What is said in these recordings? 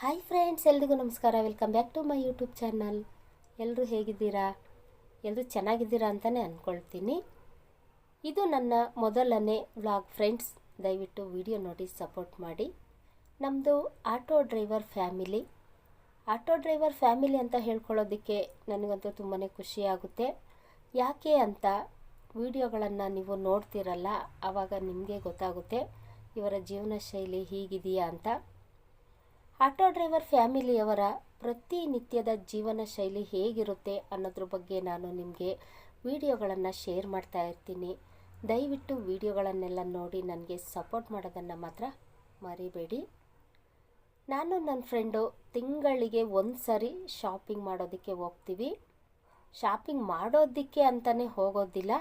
Hi friends, ಎಲ್ರಿಗೂ ನಮಸ್ಕಾರ. Welcome back to my YouTube channel. ಎಲ್ಲರೂ ಹೇಗಿದ್ದೀರಾ? ಎಲ್ಲರೂ ಚೆನ್ನಾಗಿದ್ದೀರಾ ಅಂತಲೇ ಅಂದ್ಕೊಳ್ತೀನಿ. ಇದು ನನ್ನ ಮೊದಲನೇ ವ್ಲಾಗ್ ಫ್ರೆಂಡ್ಸ್. ದಯವಿಟ್ಟು ವಿಡಿಯೋ ನೋಡಿ ಸಪೋರ್ಟ್ ಮಾಡಿ. ನಮ್ಮದು ಆಟೋ ಡ್ರೈವರ್ ಫ್ಯಾಮಿಲಿ ಅಂತ ಹೇಳ್ಕೊಳ್ಳೋದಕ್ಕೆ ನನಗಂತೂ ತುಂಬಾ ಖುಷಿಯಾಗುತ್ತೆ. ಯಾಕೆ ಅಂತ ವಿಡಿಯೋಗಳನ್ನು ನೀವು ನೋಡ್ತಿರಲ್ಲ, ಆವಾಗ ನಿಮಗೆ ಗೊತ್ತಾಗುತ್ತೆ ಇವರ ಜೀವನ ಶೈಲಿ ಹೀಗಿದೆಯಾ ಅಂತ. ಆಟೋ ಡ್ರೈವರ್ ಫ್ಯಾಮಿಲಿಯವರ ಪ್ರತಿನಿತ್ಯದ ಜೀವನ ಶೈಲಿ ಹೇಗಿರುತ್ತೆ ಅನ್ನೋದ್ರ ಬಗ್ಗೆ ನಾನು ನಿಮಗೆ ವಿಡಿಯೋಗಳನ್ನು ಶೇರ್ ಮಾಡ್ತಾ ಇರ್ತೀನಿ. ದಯವಿಟ್ಟು ವಿಡಿಯೋಗಳನ್ನೆಲ್ಲ ನೋಡಿ ನನಗೆ ಸಪೋರ್ಟ್ ಮಾಡೋದನ್ನು ಮಾತ್ರ ಮರಿಬೇಡಿ. ನಾನು ನನ್ನ ಫ್ರೆಂಡು ತಿಂಗಳಿಗೆ ಒಂದು ಸರಿ ಶಾಪಿಂಗ್ ಮಾಡೋದಕ್ಕೆ ಹೋಗ್ತೀವಿ. ಶಾಪಿಂಗ್ ಮಾಡೋದಕ್ಕೆ ಅಂತಲೇ ಹೋಗೋದಿಲ್ಲ,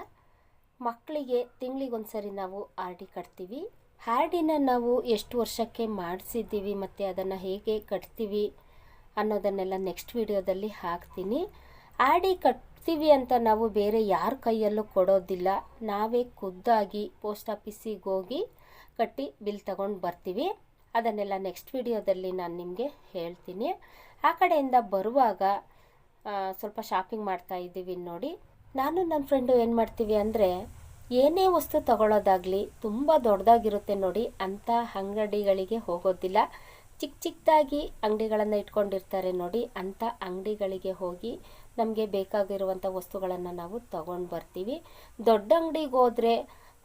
ಮಕ್ಕಳಿಗೆ ತಿಂಗಳಿಗೊಂದು ಸರಿ ನಾವು ಆರ್ ಡಿ ಕಟ್ತೀವಿ. ಆರ್ ಡಿನ ನಾವು ಎಷ್ಟು ವರ್ಷಕ್ಕೆ ಮಾಡಿಸಿದ್ದೀವಿ ಮತ್ತು ಅದನ್ನು ಹೇಗೆ ಕಟ್ತೀವಿ ಅನ್ನೋದನ್ನೆಲ್ಲ ನೆಕ್ಸ್ಟ್ ವಿಡಿಯೋದಲ್ಲಿ ಹಾಕ್ತೀನಿ. ಆರ್ ಡಿ ಕಟ್ತೀವಿ ಅಂತ ನಾವು ಬೇರೆ ಯಾರ ಕೈಯಲ್ಲೂ ಕೊಡೋದಿಲ್ಲ, ನಾವೇ ಖುದ್ದಾಗಿ ಪೋಸ್ಟ್ ಆಫೀಸಿಗೆ ಹೋಗಿ ಕಟ್ಟಿ ಬಿಲ್ ತಗೊಂಡು ಬರ್ತೀವಿ. ಅದನ್ನೆಲ್ಲ ನೆಕ್ಸ್ಟ್ ವಿಡಿಯೋದಲ್ಲಿ ನಾನು ನಿಮಗೆ ಹೇಳ್ತೀನಿ. ಆ ಕಡೆಯಿಂದ ಬರುವಾಗ ಸ್ವಲ್ಪ ಶಾಪಿಂಗ್ ಮಾಡ್ತಾ ಇದ್ದೀವಿ ನೋಡಿ. ನಾನು ನನ್ನ ಫ್ರೆಂಡು ಏನು ಮಾಡ್ತೀವಿ ಅಂದರೆ, ಏನೇ ವಸ್ತು ತಗೊಳ್ಳೋದಾಗಲಿ ತುಂಬ ದೊಡ್ಡದಾಗಿರುತ್ತೆ ನೋಡಿ, ಅಂಥ ಅಂಗಡಿಗಳಿಗೆ ಹೋಗೋದಿಲ್ಲ. ಚಿಕ್ಕದಾಗಿ ಅಂಗಡಿಗಳನ್ನು ಇಟ್ಕೊಂಡಿರ್ತಾರೆ ನೋಡಿ, ಅಂಥ ಅಂಗಡಿಗಳಿಗೆ ಹೋಗಿ ನಮಗೆ ಬೇಕಾಗಿರುವಂಥ ವಸ್ತುಗಳನ್ನು ನಾವು ತಗೊಂಡು ಬರ್ತೀವಿ. ದೊಡ್ಡ ಅಂಗಡಿಗೆ ಹೋದರೆ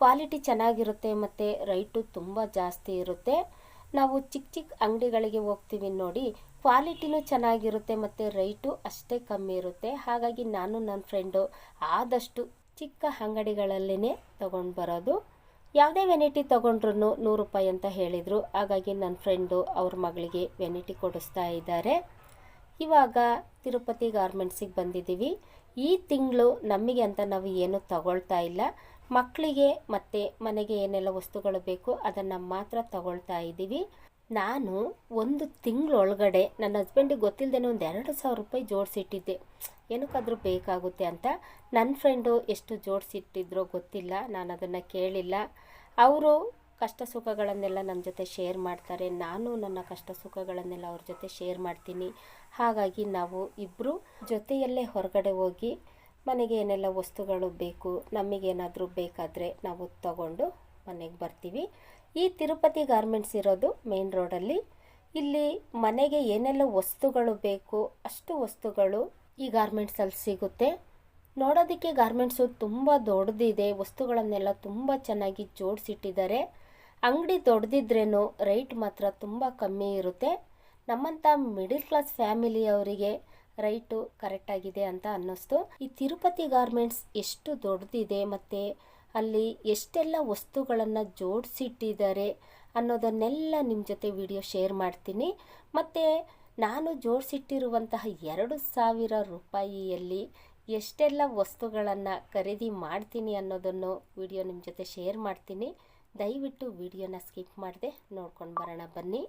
ಕ್ವಾಲಿಟಿ ಚೆನ್ನಾಗಿರುತ್ತೆ ಮತ್ತು ರೈಟು ತುಂಬ ಜಾಸ್ತಿ ಇರುತ್ತೆ. ನಾವು ಚಿಕ್ಕ ಅಂಗಡಿಗಳಿಗೆ ಹೋಗ್ತೀವಿ ನೋಡಿ, ಕ್ವಾಲಿಟಿನೂ ಚೆನ್ನಾಗಿರುತ್ತೆ ಮತ್ತು ರೈಟು ಅಷ್ಟೇ ಕಮ್ಮಿ ಇರುತ್ತೆ. ಹಾಗಾಗಿ ನಾನು ನನ್ನ ಫ್ರೆಂಡು ಆದಷ್ಟು ಚಿಕ್ಕ ಅಂಗಡಿಗಳಲ್ಲೇ ತೊಗೊಂಡು ಬರೋದು. ಯಾವುದೇ ವೆನಿಟಿ ತೊಗೊಂಡ್ರು 100 ರೂಪಾಯಿ ಅಂತ ಹೇಳಿದರು. ಹಾಗಾಗಿ ನನ್ನ ಫ್ರೆಂಡು ಅವ್ರ ಮಗಳಿಗೆ ವೆನಿಟಿ ಕೊಡಿಸ್ತಾ ಇದ್ದಾರೆ. ಇವಾಗ ತಿರುಪತಿ ಗಾರ್ಮೆಂಟ್ಸಿಗೆ ಬಂದಿದ್ದೀವಿ. ಈ ತಿಂಗಳು ನಮಗೆ ಅಂತ ನಾವು ಏನು ತಗೊಳ್ತಾ ಇಲ್ಲ, ಮಕ್ಕಳಿಗೆ ಮತ್ತು ಮನೆಗೆ ಏನೆಲ್ಲ ವಸ್ತುಗಳು ಬೇಕು ಅದನ್ನು ಮಾತ್ರ ತಗೊಳ್ತಾ ಇದ್ದೀವಿ. ನಾನು ಒಂದು ತಿಂಗಳೊಳಗಡೆ ನನ್ನ ಹಸ್ಬೆಂಡಿಗೆ ಗೊತ್ತಿಲ್ಲದೇನೆ ಒಂದು 2,000 ರೂಪಾಯಿ ಜೋಡಿಸಿಟ್ಟಿದ್ದೆ, ಏನಕ್ಕಾದರೂ ಬೇಕಾಗುತ್ತೆ ಅಂತ. ನನ್ನ ಫ್ರೆಂಡು ಎಷ್ಟು ಜೋಡಿಸಿಟ್ಟಿದ್ರೋ ಗೊತ್ತಿಲ್ಲ, ನಾನು ಅದನ್ನು ಕೇಳಿಲ್ಲ. ಅವರು ಕಷ್ಟ ಸುಖಗಳನ್ನೆಲ್ಲ ನನ್ನ ಜೊತೆ ಶೇರ್ ಮಾಡ್ತಾರೆ, ನಾನು ನನ್ನ ಕಷ್ಟ ಸುಖಗಳನ್ನೆಲ್ಲ ಅವ್ರ ಜೊತೆ ಶೇರ್ ಮಾಡ್ತೀನಿ. ಹಾಗಾಗಿ ನಾವು ಇಬ್ಬರು ಜೊತೆಯಲ್ಲೇ ಹೊರಗಡೆ ಹೋಗಿ ಮನೆಗೆ ಏನೆಲ್ಲ ವಸ್ತುಗಳು ಬೇಕು, ನಮಗೇನಾದರೂ ಬೇಕಾದರೆ ನಾವು ತಗೊಂಡು ಮನೆಗೆ ಬರ್ತೀವಿ. ಈ ತಿರುಪತಿ ಗಾರ್ಮೆಂಟ್ಸ್ ಇರೋದು ಮೇನ್ ರೋಡಲ್ಲಿ. ಇಲ್ಲಿ ಮನೆಗೆ ಏನೆಲ್ಲ ವಸ್ತುಗಳು ಬೇಕು ಅಷ್ಟು ವಸ್ತುಗಳು ಈ ಗಾರ್ಮೆಂಟ್ಸಲ್ಲಿ ಸಿಗುತ್ತೆ. ನೋಡೋದಕ್ಕೆ ಗಾರ್ಮೆಂಟ್ಸು ತುಂಬ ದೊಡ್ಡದಿದೆ, ವಸ್ತುಗಳನ್ನೆಲ್ಲ ತುಂಬ ಚೆನ್ನಾಗಿ ಜೋಡಿಸಿಟ್ಟಿದ್ದಾರೆ. ಅಂಗಡಿ ದೊಡ್ಡದಿದ್ರೇನು ರೈಟ್ ಮಾತ್ರ ತುಂಬ ಕಮ್ಮಿ ಇರುತ್ತೆ. ನಮ್ಮಂಥ ಮಿಡಿಲ್ ಕ್ಲಾಸ್ ಫ್ಯಾಮಿಲಿಯವರಿಗೆ ರೈಟು ಕರೆಕ್ಟಾಗಿದೆ ಅಂತ ಅನ್ನಿಸ್ತು. ಈ ತಿರುಪತಿ ಗಾರ್ಮೆಂಟ್ಸ್ ಎಷ್ಟು ದೊಡ್ಡದಿದೆ ಮತ್ತು ಅಲ್ಲಿ ಎಷ್ಟೆಲ್ಲ ವಸ್ತುಗಳನ್ನು ಜೋಡಿಸಿಟ್ಟಿದ್ದಾರೆ ಅನ್ನೋದನ್ನೆಲ್ಲ ನಿಮ್ಮ ಜೊತೆ ವಿಡಿಯೋ ಶೇರ್ ಮಾಡ್ತೀನಿ. ಮತ್ತು ನಾನು ಜೋಡಿಸಿಟ್ಟಿರುವಂತಹ 2,000 ರೂಪಾಯಿಯಲ್ಲಿ ಎಷ್ಟೆಲ್ಲ ವಸ್ತುಗಳನ್ನು ಖರೀದಿ ಮಾಡ್ತೀನಿ ಅನ್ನೋದನ್ನು ವಿಡಿಯೋ ನಿಮ್ಮ ಜೊತೆ ಶೇರ್ ಮಾಡ್ತೀನಿ. ದಯವಿಟ್ಟು ವಿಡಿಯೋನ ಸ್ಕಿಪ್ ಮಾಡದೆ ನೋಡ್ಕೊಂಡು ಬರೋಣ ಬನ್ನಿ.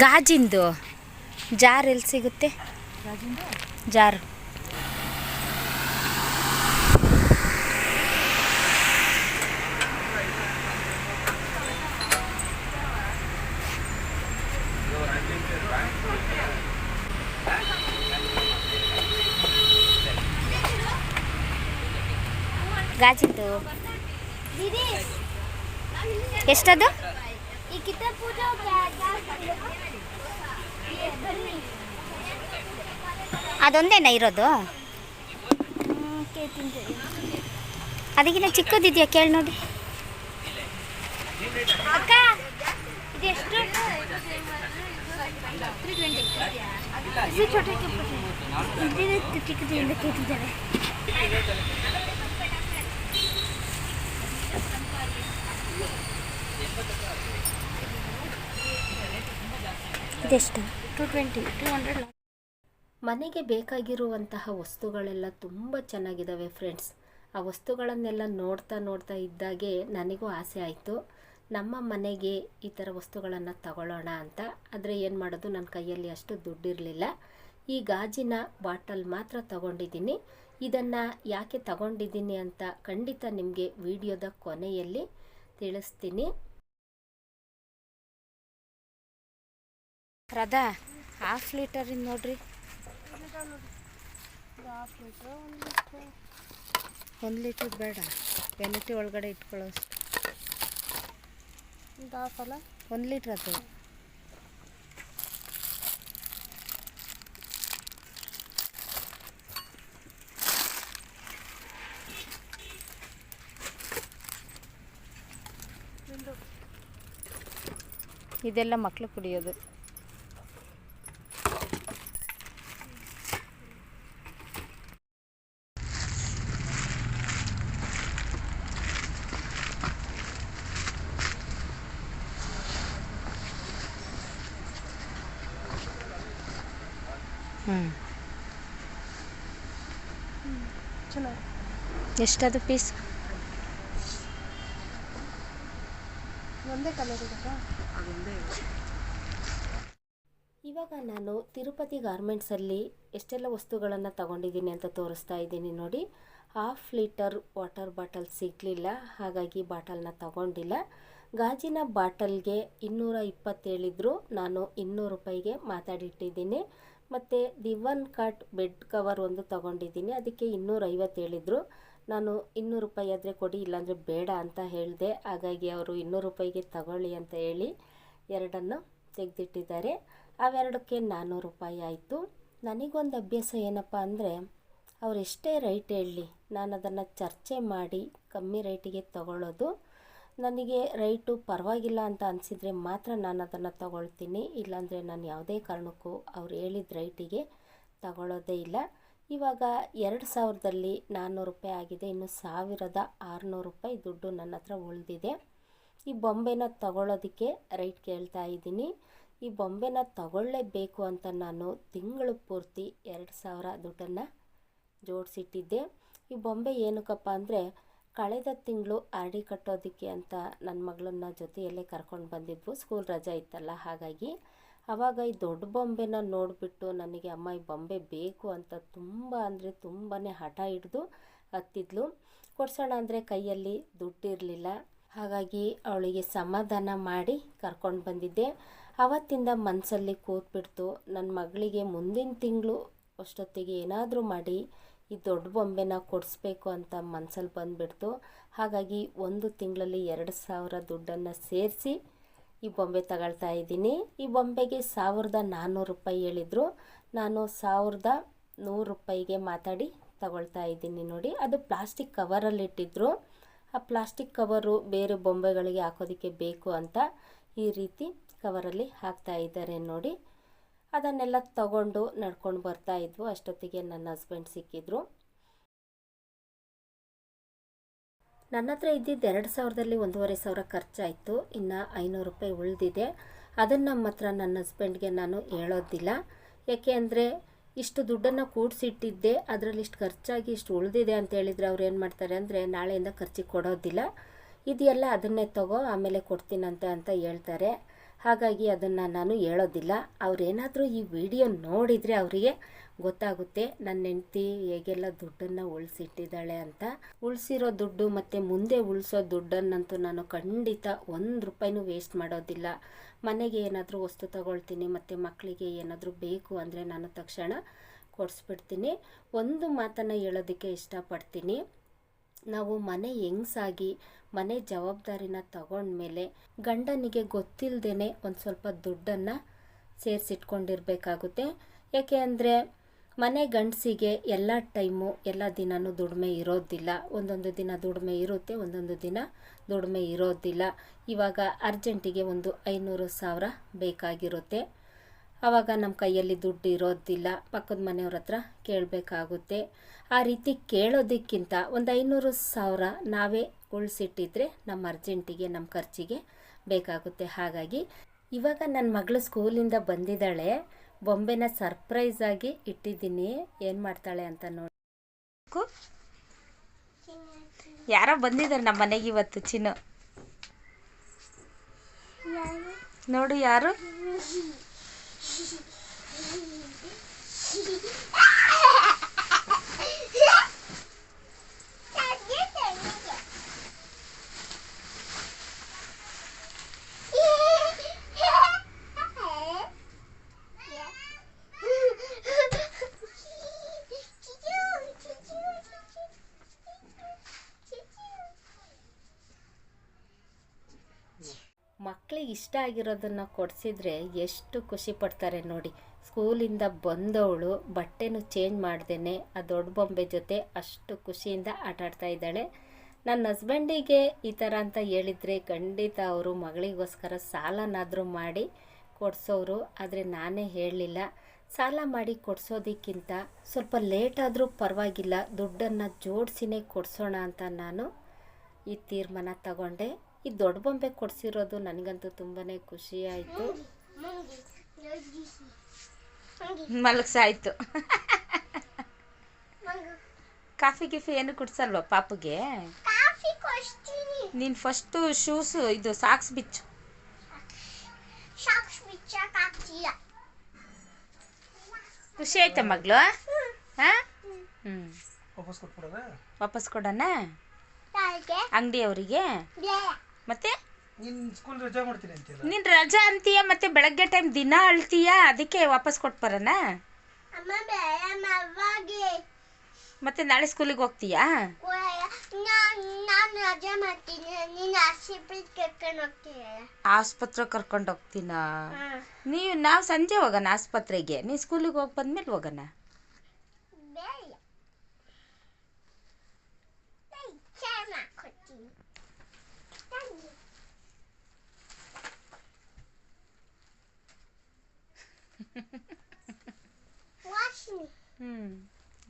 ಗಾಜಿಂದು ಜಾರ್ ಎಲ್ಲಿ ಸಿಗುತ್ತೆ? ಜಾರು ಗಾಜಿಂದು ಎಷ್ಟದು? ಅದೊಂದೇನ ಇರೋದು? ಅದಕ್ಕಿಂತ ಚಿಕ್ಕದಿದೆಯಾ ಕೇಳಿ ನೋಡಿ. ಅಕ್ಕ ಇದೆಷ್ಟು? ಇದೆಷ್ಟು? 200. ಮನೆಗೆ ಬೇಕಾಗಿರುವಂತಹ ವಸ್ತುಗಳೆಲ್ಲ ತುಂಬ ಚೆನ್ನಾಗಿದ್ದಾವೆ ಫ್ರೆಂಡ್ಸ್. ಆ ವಸ್ತುಗಳನ್ನೆಲ್ಲ ನೋಡ್ತಾ ಇದ್ದಾಗೆ ನನಗೂ ಆಸೆ ಆಯಿತು. ನಮ್ಮ ಮನೆಗೆ ಈ ಥರ ವಸ್ತುಗಳನ್ನು ತಗೊಳ್ಳೋಣ ಅಂತ. ಆದರೆ ಏನು ಮಾಡೋದು, ನನ್ನ ಕೈಯಲ್ಲಿ ಅಷ್ಟು ದುಡ್ಡಿರಲಿಲ್ಲ. ಈ ಗಾಜಿನ ಬಾಟಲ್ ಮಾತ್ರ ತಗೊಂಡಿದ್ದೀನಿ. ಇದನ್ನು ಯಾಕೆ ತಗೊಂಡಿದ್ದೀನಿ ಅಂತ ಖಂಡಿತ ನಿಮಗೆ ವಿಡಿಯೋದ ಕೊನೆಯಲ್ಲಿ ತಿಳಿಸ್ತೀನಿ. ರಾಧಾ, ½ ಲೀಟರಿಂದ ನೋಡ್ರಿ, 1 ಲೀಟರ್ ಬೇಡ, ವೆನಿಟಿ ಒಳಗಡೆ ಇಟ್ಕೊಳ್ಳೋಷ್ಟು. 1 ಲೀಟ್ರ್ ಅದು. ಇದೆಲ್ಲ ಮಕ್ಕಳು ಕುಡಿಯೋದು. ಎಷ್ಟದು ಪೀಸ್? ಒಂದೇ ಕಲರ್ ಇರುತ್ತಾ? ಇವಾಗ ನಾನು ತಿರುಪತಿ ಗಾರ್ಮೆಂಟ್ಸಲ್ಲಿ ಎಷ್ಟೆಲ್ಲ ವಸ್ತುಗಳನ್ನು ತಗೊಂಡಿದ್ದೀನಿ ಅಂತ ತೋರಿಸ್ತಾ ಇದ್ದೀನಿ ನೋಡಿ. ½ ಲೀಟರ್ ವಾಟರ್ ಬಾಟಲ್ ಸಿಗಲಿಲ್ಲ, ಹಾಗಾಗಿ ಬಾಟಲ್ನ ತಗೊಂಡಿಲ್ಲ. ಗಾಜಿನ ಬಾಟಲ್ಗೆ 220 ಹೇಳಿದ್ರು, ನಾನು 200 ರೂಪಾಯಿಗೆ ಮಾತಾಡಿಟ್ಟಿದ್ದೀನಿ. ಮತ್ತು ದಿವಾನ್ ಕಾಟ್ ಬೆಡ್ ಕವರ್ ಒಂದು ತಗೊಂಡಿದ್ದೀನಿ, ಅದಕ್ಕೆ 250 ಹೇಳಿದ್ರು. ನಾನು 200 ರೂಪಾಯಿ ಆದರೆ ಕೊಡಿ, ಇಲ್ಲಾಂದರೆ ಬೇಡ ಅಂತ ಹೇಳಿದೆ. ಹಾಗಾಗಿ ಅವರು 200 ರೂಪಾಯಿಗೆ ತಗೊಳ್ಳಿ ಅಂತ ಹೇಳಿ ಎರಡನ್ನು ತೆಗೆದಿಟ್ಟಿದ್ದಾರೆ. ಅವೆರಡಕ್ಕೆ 400 ರೂಪಾಯಿ ಆಯಿತು. ನನಗೊಂದು ಅಭ್ಯಾಸ ಏನಪ್ಪ ಅಂದರೆ, ಅವ್ರು ಎಷ್ಟೇ ರೇಟ್ ಹೇಳಲಿ ನಾನು ಅದನ್ನು ಚರ್ಚೆ ಮಾಡಿ ಕಮ್ಮಿ ರೇಟಿಗೆ ತಗೊಳ್ಳೋದು. ನನಗೆ ರೈಟು ಪರವಾಗಿಲ್ಲ ಅಂತ ಅನಿಸಿದರೆ ಮಾತ್ರ ನಾನು ಅದನ್ನು ತಗೊಳ್ತೀನಿ, ಇಲ್ಲಾಂದರೆ ನಾನು ಯಾವುದೇ ಕಾರಣಕ್ಕೂ ಅವ್ರು ಹೇಳಿದ ರೈಟಿಗೆ ತಗೊಳ್ಳೋದೇ ಇಲ್ಲ. ಇವಾಗ 2000ದಲ್ಲಿ 400 ರೂಪಾಯಿ ಆಗಿದೆ, ಇನ್ನು 1600 ರೂಪಾಯಿ ದುಡ್ಡು ನನ್ನ ಹತ್ರ ಉಳಿದಿದೆ. ಈ ಬೊಂಬೆನ ತಗೊಳ್ಳೋದಕ್ಕೆ ರೈಟ್ ಕೇಳ್ತಾ ಇದ್ದೀನಿ. ಈ ಬೊಂಬೆನ ತಗೊಳ್ಳೇಬೇಕು ಅಂತ ನಾನು ತಿಂಗಳು ಪೂರ್ತಿ 2000 ದುಡ್ಡನ್ನು ಜೋಡಿಸಿಟ್ಟಿದ್ದೆ. ಈ ಬೊಂಬೆ ಏನಕ್ಕಪ್ಪ ಅಂದರೆ, ಕಳೆದ ತಿಂಗಳು ಆರ್.ಡಿ ಕಟ್ಟೋದಕ್ಕೆ ಅಂತ ನನ್ನ ಮಗಳನ್ನ ಜೊತೆಯಲ್ಲೇ ಕರ್ಕೊಂಡು ಬಂದಿದ್ವು, ಸ್ಕೂಲ್ ರಜೆ ಇತ್ತಲ್ಲ. ಹಾಗಾಗಿ ಆವಾಗ ಈ ದೊಡ್ಡ ಬೊಂಬೆನ ನೋಡಿಬಿಟ್ಟು ನನಗೆ ಅಮ್ಮ ಈ ಬೊಂಬೆ ಬೇಕು ಅಂತ ತುಂಬ ಅಂದರೆ ತುಂಬಾ ಹಠ ಹಿಡಿದು ಹತ್ತಿದ್ಲು. ಕೊಡ್ಸೋಣ ಅಂದರೆ ಕೈಯಲ್ಲಿ ದುಡ್ಡಿರಲಿಲ್ಲ. ಹಾಗಾಗಿ ಅವಳಿಗೆ ಸಮಾಧಾನ ಮಾಡಿ ಕರ್ಕೊಂಡು ಬಂದಿದ್ದೆ. ಆವತ್ತಿಂದ ಮನಸ್ಸಲ್ಲಿ ಕೂತ್ಬಿಡ್ತು, ನನ್ನ ಮಗಳಿಗೆ ಮುಂದಿನ ತಿಂಗಳು ಅಷ್ಟೊತ್ತಿಗೆ ಏನಾದರೂ ಮಾಡಿ ಈ ದೊಡ್ಡ ಬೊಂಬೆನ ಕೊಡಿಸ್ಬೇಕು ಅಂತ ಮನಸ್ಸಲ್ಲಿ ಬಂದುಬಿಡ್ತು. ಹಾಗಾಗಿ ಒಂದು ತಿಂಗಳಲ್ಲಿ 2000 ದುಡ್ಡನ್ನು ಸೇರಿಸಿ ಈ ಬೊಂಬೆ ತಗೊಳ್ತಾ ಇದ್ದೀನಿ. ಈ ಬೊಂಬೆಗೆ 1400 ರೂಪಾಯಿ ಹೇಳಿದರು, ನಾನು 1100 ರೂಪಾಯಿಗೆ ಮಾತಾಡಿ ತಗೊಳ್ತಾ ಇದ್ದೀನಿ ನೋಡಿ. ಅದು ಪ್ಲಾಸ್ಟಿಕ್ ಕವರಲ್ಲಿ ಇಟ್ಟಿದ್ರು. ಆ ಪ್ಲಾಸ್ಟಿಕ್ ಕವರು ಬೇರೆ ಬೊಂಬೆಗಳಿಗೆ ಹಾಕೋದಕ್ಕೆ ಬೇಕು ಅಂತ ಈ ರೀತಿ ಕವರಲ್ಲಿ ಹಾಕ್ತಾ ಇದ್ದಾರೆ ನೋಡಿ. ಅದನ್ನೆಲ್ಲ ತಗೊಂಡು ನಡ್ಕೊಂಡು ಬರ್ತಾ ಇದ್ವು. ಅಷ್ಟೊತ್ತಿಗೆ ನನ್ನ ಹಸ್ಬೆಂಡ್ ಸಿಕ್ಕಿದ್ರು. ನನ್ನ ಹತ್ರ ಇದ್ದಿದ್ದು 2000ದಲ್ಲಿ 1500 ಖರ್ಚಾಯಿತು, ಇನ್ನು 500 ರೂಪಾಯಿ ಉಳಿದಿದೆ. ಅದನ್ನು ನಮ್ಮ ಹತ್ರ ನನ್ನ ಹಸ್ಬೆಂಡ್ಗೆ ನಾನು ಹೇಳೋದಿಲ್ಲ. ಯಾಕೆ ಅಂದರೆ ಇಷ್ಟು ದುಡ್ಡನ್ನು ಕೂಡಿಸಿಟ್ಟಿದ್ದೆ, ಅದರಲ್ಲಿ ಇಷ್ಟು ಖರ್ಚಾಗಿ ಇಷ್ಟು ಉಳಿದಿದೆ ಅಂತ ಹೇಳಿದರೆ ಅವ್ರು ಏನು ಮಾಡ್ತಾರೆ ಅಂದರೆ, ನಾಳೆಯಿಂದ ಖರ್ಚಿಗೆ ಕೊಡೋದಿಲ್ಲ, ಇದೆಲ್ಲ ಅದನ್ನೇ ತಗೋ ಆಮೇಲೆ ಕೊಡ್ತೀನಂತೆ ಅಂತ ಹೇಳ್ತಾರೆ. ಹಾಗಾಗಿ ಅದನ್ನು ನಾನು ಹೇಳೋದಿಲ್ಲ. ಅವರೇನಾದರೂ ಈ ವಿಡಿಯೋ ನೋಡಿದರೆ ಅವರಿಗೆ ಗೊತ್ತಾಗುತ್ತೆ ನನ್ನ ಹೆಂಡತಿ ಹೇಗೆಲ್ಲ ದುಡ್ಡನ್ನು ಉಳಿಸಿಟ್ಟಿದ್ದಾಳೆ ಅಂತ. ಉಳಿಸಿರೋ ದುಡ್ಡು ಮತ್ತು ಮುಂದೆ ಉಳಿಸೋ ದುಡ್ಡನ್ನಂತೂ ನಾನು ಖಂಡಿತ 1 ರೂಪಾಯಿನೂ ವೇಸ್ಟ್ ಮಾಡೋದಿಲ್ಲ. ಮನೆಗೆ ಏನಾದರೂ ವಸ್ತು ತಗೊಳ್ತೀನಿ ಮತ್ತು ಮಕ್ಕಳಿಗೆ ಏನಾದರೂ ಬೇಕು ಅಂದರೆ ನಾನು ತಕ್ಷಣ ಕೊಡಿಸ್ಬಿಡ್ತೀನಿ. ಒಂದು ಮಾತನ್ನು ಹೇಳೋದಕ್ಕೆ ಇಷ್ಟಪಡ್ತೀನಿ, ನಾವು ಮನೆ ಹೆಂಗಸಾಗಿ ಮನೆ ಜವಾಬ್ದಾರಿನ ತಗೊಂಡ್ಮೇಲೆ ಗಂಡನಿಗೆ ಗೊತ್ತಿಲ್ಲದೇ ಒಂದು ಸ್ವಲ್ಪ ದುಡ್ಡನ್ನು ಸೇರಿಸಿಟ್ಕೊಂಡಿರ್ಬೇಕಾಗುತ್ತೆ. ಯಾಕೆ ಅಂದರೆ ಮನೆ ಗಂಡಸಿಗೆ ಎಲ್ಲ ಟೈಮು ಎಲ್ಲ ದಿನವೂ ದುಡಿಮೆ ಇರೋದಿಲ್ಲ. ಒಂದೊಂದು ದಿನ ದುಡಿಮೆ ಇರುತ್ತೆ, ಒಂದೊಂದು ದಿನ ದುಡಿಮೆ ಇರೋದಿಲ್ಲ. ಇವಾಗ ಅರ್ಜೆಂಟಿಗೆ ಒಂದು 500,000 ಬೇಕಾಗಿರುತ್ತೆ. ಆವಾಗ ನಮ್ಮ ಕೈಯಲ್ಲಿ ದುಡ್ಡು ಇರೋದಿಲ್ಲ, ಪಕ್ಕದ ಮನೆಯವ್ರ ಹತ್ರ ಕೇಳಬೇಕಾಗುತ್ತೆ. ಆ ರೀತಿ ಕೇಳೋದಕ್ಕಿಂತ ಒಂದು 500,000 ನಾವೇ ಉಳಿಸಿಟ್ಟಿದ್ರೆ ನಮ್ಮ ಅರ್ಜೆಂಟಿಗೆ ನಮ್ಮ ಖರ್ಚಿಗೆ ಬೇಕಾಗುತ್ತೆ. ಹಾಗಾಗಿ ಇವಾಗ ನನ್ನ ಮಗಳು ಸ್ಕೂಲಿಂದ ಬಂದಿದ್ದಾಳೆ, ಬೊಂಬೆನ ಸರ್ಪ್ರೈಸಾಗಿ ಇಟ್ಟಿದ್ದೀನಿ, ಏನು ಮಾಡ್ತಾಳೆ ಅಂತ ನೋಡಿ. ಯಾರೋ ಬಂದಿದ್ದಾರೆ ನಮ್ಮ ಮನೆಗೆ ಇವತ್ತು. ಚಿನ್ನು ನೋಡು ಯಾರು? ಮಕ್ಕಳಿಗೆ ಇಷ್ಟ ಆಗಿರೋದನ್ನು ಕೊಡಿಸಿದ್ರೆ ಎಷ್ಟು ಖುಷಿ ಪಡ್ತಾರೆ ನೋಡಿ. ಸ್ಕೂಲಿಂದ ಬಂದವಳು ಬಟ್ಟೆನೂ ಚೇಂಜ್ ಮಾಡ್ದೇನೆ ಆ ದೊಡ್ಡ ಬೊಂಬೆ ಜೊತೆ ಅಷ್ಟು ಖುಷಿಯಿಂದ ಆಟಾಡ್ತಾ ಇದ್ದಾಳೆ. ನನ್ನ ಹಸ್ಬೆಂಡಿಗೆ ಈ ಥರ ಅಂತ ಹೇಳಿದರೆ ಖಂಡಿತ ಅವರು ಮಗಳಿಗೋಸ್ಕರ ಸಾಲನಾದರೂ ಮಾಡಿ ಕೊಡಿಸೋರು. ಆದರೆ ನಾನೇ ಹೇಳಲಿಲ್ಲ, ಸಾಲ ಮಾಡಿ ಕೊಡಿಸೋದಕ್ಕಿಂತ ಸ್ವಲ್ಪ ಲೇಟಾದರೂ ಪರವಾಗಿಲ್ಲ, ದುಡ್ಡನ್ನು ಜೋಡಿಸಿನೇ ಕೊಡಿಸೋಣ ಅಂತ ನಾನು ಈ ತೀರ್ಮಾನ ತಗೊಂಡೆ. ಈ ದೊಡ್ಡ ಬೊಂಬೆ ಕೊಡಿಸಿರೋದು ನನಗಂತೂ ತುಂಬಾ ಖುಷಿ ಆಯಿತು. ಮಲಗ್ಸಾಯ್ತು. ಕಾಫಿ ಗಿಫಿ ಏನು ಕುಡ್ಸಲ್ವಾ ಪಾಪುಗೆ? ನೀನು ಫಸ್ಟು ಶೂಸ್ ಇದು ಸಾಕ್ಸ್ ಬಿಚ್ಚು. ಖುಷಿ ಆಯ್ತಾ ಮಗಳು? ಹಾಂ, ವಾಪಸ್ ಕೊಡೋಣ ಅಂಗಡಿಯವರಿಗೆ? ಮತ್ತೆ ನೀನು ರಜಾ ಅಂತೀಯ, ಮತ್ತೆ ಬೆಳಗ್ಗೆ ಟೈಮ್ ದಿನ ಅಳ್ತೀಯ, ಅದಕ್ಕೆ ವಾಪಸ್ ಕೊಟ್ಬರೋಣ. ಮತ್ತೆ ನಾಳೆ ಸ್ಕೂಲಿಗೆ ಹೋಗ್ತೀಯಾ? ಆಸ್ಪತ್ರೆ ಕರ್ಕೊಂಡು ಹೋಗ್ತೀನ? ನಾವು ಸಂಜೆ ಹೋಗೋಣ ಆಸ್ಪತ್ರೆಗೆ, ನೀನು ಸ್ಕೂಲಿಗೆ ಹೋಗಿ ಬಂದ್ಮೇಲೆ ಹೋಗೋಣ.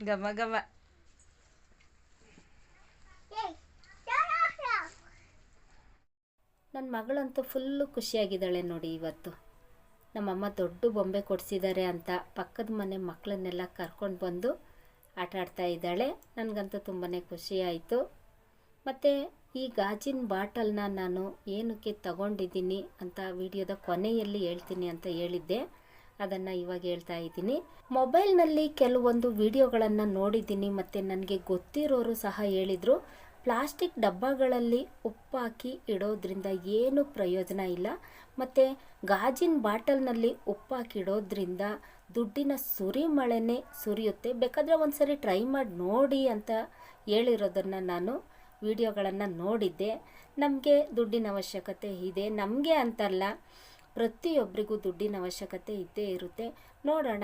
ಗಮ ಗಮ. ನನ್ನ ಮಗಳಂತೂ ಫುಲ್ಲು ಖುಷಿಯಾಗಿದ್ದಾಳೆ ನೋಡಿ. ಇವತ್ತು ನಮ್ಮಮ್ಮ ದೊಡ್ಡ ಬೊಂಬೆ ಕೊಡಿಸಿದ್ದಾರೆ ಅಂತ ಪಕ್ಕದ ಮನೆ ಮಕ್ಕಳನ್ನೆಲ್ಲ ಕರ್ಕೊಂಡು ಬಂದು ಆಟ ಆಡ್ತಾ ಇದ್ದಾಳೆ. ನನಗಂತೂ ತುಂಬಾ ಖುಷಿ ಆಯಿತು. ಮತ್ತು ಈ ಗಾಜಿನ ಬಾಟಲ್ನ ನಾನು ಏನಕ್ಕೆ ತಗೊಂಡಿದ್ದೀನಿ ಅಂತ ವಿಡಿಯೋದ ಕೊನೆಯಲ್ಲಿ ಹೇಳ್ತೀನಿ ಅಂತ ಹೇಳಿದ್ದೆ, ಅದನ್ನು ಇವಾಗ ಹೇಳ್ತಾ ಇದ್ದೀನಿ. ಮೊಬೈಲ್ನಲ್ಲಿ ಕೆಲವೊಂದು ವಿಡಿಯೋಗಳನ್ನು ನೋಡಿದ್ದೀನಿ ಮತ್ತು ನನಗೆ ಗೊತ್ತಿರೋರು ಸಹ ಹೇಳಿದರು, ಪ್ಲಾಸ್ಟಿಕ್ ಡಬ್ಬಗಳಲ್ಲಿ ಉಪ್ಪಾಕಿ ಇಡೋದ್ರಿಂದ ಏನು ಪ್ರಯೋಜನ ಇಲ್ಲ, ಮತ್ತು ಗಾಜಿನ ಬಾಟಲ್ನಲ್ಲಿ ಉಪ್ಪಾಕಿ ಇಡೋದ್ರಿಂದ ದುಡ್ಡಿನ ಸುರಿಮಳೆನೇ ಸುರಿಯುತ್ತೆ, ಬೇಕಾದರೆ ಒಂದು ಸರಿ ಟ್ರೈ ಮಾಡಿ ನೋಡಿ ಅಂತ ಹೇಳಿರೋದನ್ನು ನಾನು ವಿಡಿಯೋಗಳನ್ನು ನೋಡಿದ್ದೆ. ನಮಗೆ ದುಡ್ಡಿನ ಅವಶ್ಯಕತೆ ಇದೆ, ನಮಗೆ ಅಂತಲ್ಲ, ಪ್ರತಿಯೊಬ್ಬರಿಗೂ ದುಡ್ಡಿನ ಅವಶ್ಯಕತೆ ಇದ್ದೇ ಇರುತ್ತೆ. ನೋಡೋಣ,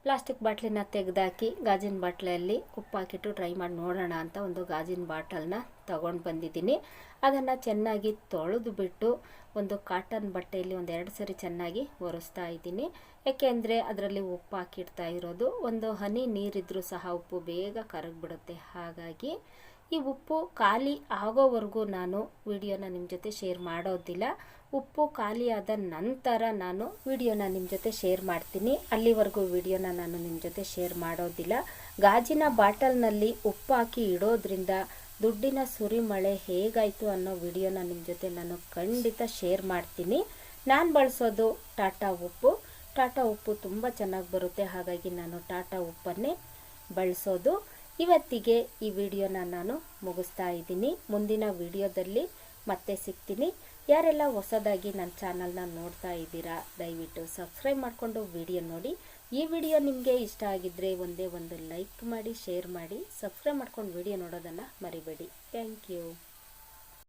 ಪ್ಲಾಸ್ಟಿಕ್ ಬಾಟ್ಲಿನ ತೆಗೆದಾಕಿ ಗಾಜಿನ ಬಾಟ್ಲಲ್ಲಿ ಉಪ್ಪು ಹಾಕಿಟ್ಟು ಟ್ರೈ ಮಾಡಿ ನೋಡೋಣ ಅಂತ ಒಂದು ಗಾಜಿನ ಬಾಟಲ್ನ ತಗೊಂಡು ಬಂದಿದ್ದೀನಿ. ಅದನ್ನು ಚೆನ್ನಾಗಿ ತೊಳೆದು ಬಿಟ್ಟು ಒಂದು ಕಾಟನ್ ಬಟ್ಟೆಯಲ್ಲಿ ಒಂದು 2 ಸರಿ ಚೆನ್ನಾಗಿ ಒರೆಸ್ತಾ ಇದ್ದೀನಿ. ಯಾಕೆಂದರೆ ಅದರಲ್ಲಿ ಉಪ್ಪು ಹಾಕಿಡ್ತಾ ಇರೋದು, ಒಂದು ಹನಿ ನೀರಿದ್ರೂ ಸಹ ಉಪ್ಪು ಬೇಗ ಕರಗಿಬಿಡುತ್ತೆ. ಹಾಗಾಗಿ ಈ ಉಪ್ಪು ಖಾಲಿ ಆಗೋವರೆಗೂ ನಾನು ವಿಡಿಯೋನ ನಿಮ್ಮ ಜೊತೆ ಶೇರ್ ಮಾಡೋದಿಲ್ಲ. ಉಪ್ಪು ಖಾಲಿಯಾದ ನಂತರ ನಾನು ವಿಡಿಯೋನ ನಿಮ್ಮ ಜೊತೆ ಶೇರ್ ಮಾಡ್ತೀನಿ. ಅಲ್ಲಿವರೆಗೂ ವಿಡಿಯೋನ ನಾನು ನಿಮ್ಮ ಜೊತೆ ಶೇರ್ ಮಾಡೋದಿಲ್ಲ. ಗಾಜಿನ ಬಾಟಲ್ನಲ್ಲಿ ಉಪ್ಪು ಹಾಕಿ ಇಡೋದ್ರಿಂದ ದುಡ್ಡಿನ ಸುರಿಮಳೆ ಹೇಗಾಯಿತು ಅನ್ನೋ ವಿಡಿಯೋನ ನಿಮ್ಮ ಜೊತೆ ನಾನು ಖಂಡಿತ ಶೇರ್ ಮಾಡ್ತೀನಿ. ನಾನು ಬಳಸೋದು ಟಾಟಾ ಉಪ್ಪು. ಟಾಟಾ ಉಪ್ಪು ತುಂಬ ಚೆನ್ನಾಗಿ ಬರುತ್ತೆ, ಹಾಗಾಗಿ ನಾನು ಟಾಟಾ ಉಪ್ಪನ್ನೇ ಬಳಸೋದು. ಇವತ್ತಿಗೆ ಈ ವಿಡಿಯೋನ ನಾನು ಮುಗಿಸ್ತಾ ಇದ್ದೀನಿ. ಮುಂದಿನ ವಿಡಿಯೋದಲ್ಲಿ ಮತ್ತೆ ಸಿಗ್ತೀನಿ. ಯಾರೆಲ್ಲ ಹೊಸದಾಗಿ ನನ್ನ ಚಾನಲ್ನ ನೋಡ್ತಾ ಇದ್ದೀರಾ, ದಯವಿಟ್ಟು ಸಬ್ಸ್ಕ್ರೈಬ್ ಮಾಡಿಕೊಂಡು ವಿಡಿಯೋ ನೋಡಿ. ಈ ವಿಡಿಯೋ ನಿಮಗೆ ಇಷ್ಟ ಆಗಿದ್ದರೆ ಒಂದೇ ಒಂದು ಲೈಕ್ ಮಾಡಿ, ಶೇರ್ ಮಾಡಿ, ಸಬ್ಸ್ಕ್ರೈಬ್ ಮಾಡ್ಕೊಂಡು ವಿಡಿಯೋ ನೋಡೋದನ್ನು ಮರಿಬೇಡಿ. Thank you.